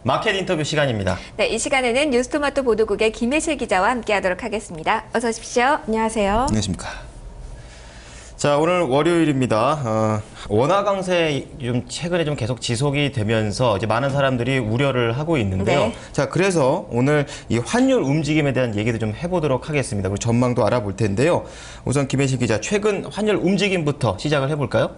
마켓 인터뷰 시간입니다. 네, 이 시간에는 뉴스토마토 보도국의 김혜실 기자와 함께하도록 하겠습니다. 어서 오십시오. 안녕하세요. 안녕하십니까. 자, 오늘 월요일입니다. 원화 강세 최근에 계속 지속이 되면서 이제 많은 사람들이 우려를 하고 있는데요. 네. 자, 그래서 오늘 이 환율 움직임에 대한 얘기도 좀 해보도록 하겠습니다. 그리고 전망도 알아볼 텐데요. 우선 김혜실 기자, 최근 환율 움직임부터 시작을 해볼까요?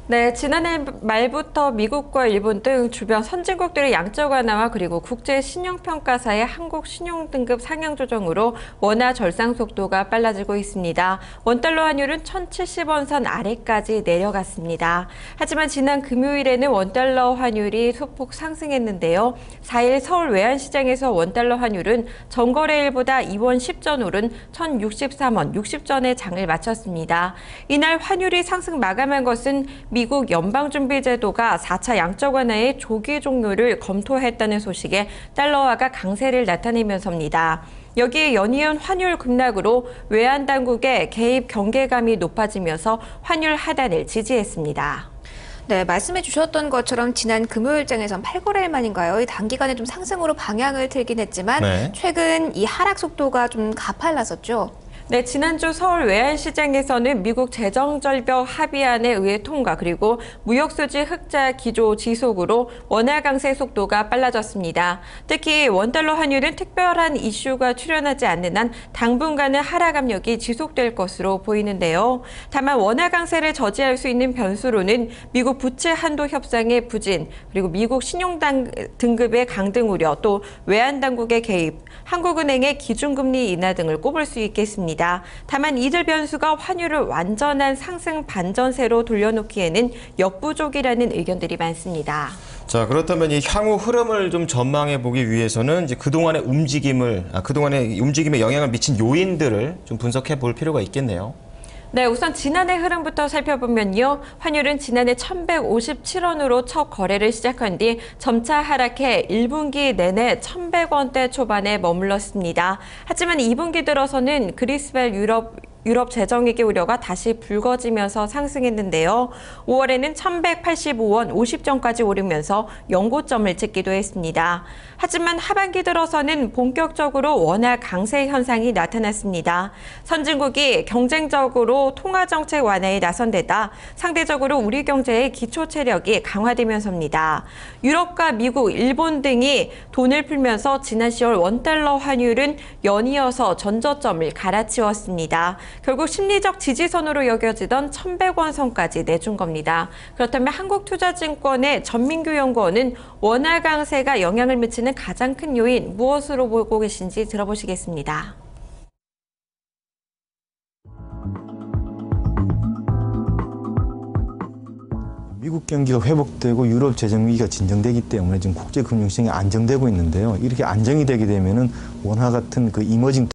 네, 지난해 말부터 미국과 일본 등 주변 선진국들의 양적 완화와 그리고 국제 신용평가사의 한국 신용등급 상향 조정으로 원화 절상 속도가 빨라지고 있습니다. 원달러 환율은 1,070원 선 아래까지 내려갔습니다. 하지만 지난 금요일에는 원달러 환율이 소폭 상승했는데요. 4일 서울 외환시장에서 원달러 환율은 전거래일보다 2원 10전 오른 1,063원 60전에 장을 마쳤습니다. 이날 환율이 상승 마감한 것은 미국 연방준비제도가 4차 양적 완화의 조기 종료를 검토했다는 소식에 달러화가 강세를 나타내면서입니다. 여기에 연이은 환율 급락으로 외환당국의 개입 경계감이 높아지면서 환율 하단을 지지했습니다. 네, 말씀해 주셨던 것처럼 지난 금요일장에선 8거래일 만인가요? 단기간에 좀 상승으로 방향을 틀긴 했지만 네. 최근 이 하락 속도가 좀 가팔랐었죠. 네, 지난주 서울 외환시장에서는 미국 재정절벽 합의안에 의해 통과 그리고 무역수지 흑자 기조 지속으로 원화 강세 속도가 빨라졌습니다. 특히 원달러 환율은 특별한 이슈가 출현하지 않는 한 당분간은 하락 압력이 지속될 것으로 보이는데요. 다만 원화 강세를 저지할 수 있는 변수로는 미국 부채 한도 협상의 부진, 그리고 미국 신용 등급의 강등 우려, 또 외환당국의 개입, 한국은행의 기준금리 인하 등을 꼽을 수 있겠습니다. 다만 이들 변수가 환율을 완전한 상승 반전세로 돌려놓기에는 역부족이라는 의견들이 많습니다. 자, 그렇다면 이 향후 흐름을 좀 전망해 보기 위해서는 이제 그동안의 움직임에 영향을 미친 요인들을 좀 분석해 볼 필요가 있겠네요. 네, 우선 지난해 흐름부터 살펴보면요. 환율은 지난해 1,157원으로 첫 거래를 시작한 뒤 점차 하락해 1분기 내내 1,100원대 초반에 머물렀습니다. 하지만 2분기 들어서는 그리스발 유럽 재정위기 우려가 다시 불거지면서 상승했는데요. 5월에는 1,185원 50전까지 오르면서 연고점을 찍기도 했습니다. 하지만 하반기 들어서는 본격적으로 원화 강세 현상이 나타났습니다. 선진국이 경쟁적으로 통화정책 완화에 나선 데다 상대적으로 우리 경제의 기초 체력이 강화되면서입니다. 유럽과 미국, 일본 등이 돈을 풀면서 지난 10월 원달러 환율은 연이어서 전저점을 갈아치웠습니다. 결국 심리적 지지선으로 여겨지던 1,100원 선까지 내준 겁니다. 그렇다면 한국투자증권의 전민규 연구원은 원화 강세가 영향을 미치는 가장 큰 요인 무엇으로 보고 계신지 들어보시겠습니다. 미국 경기가 회복되고 유럽 재정 위기가 진정되기 때문에 지금 국제 금융시장이 안정되고 있는데요. 이렇게 안정이 되게 되면은 원화 같은 그 이머징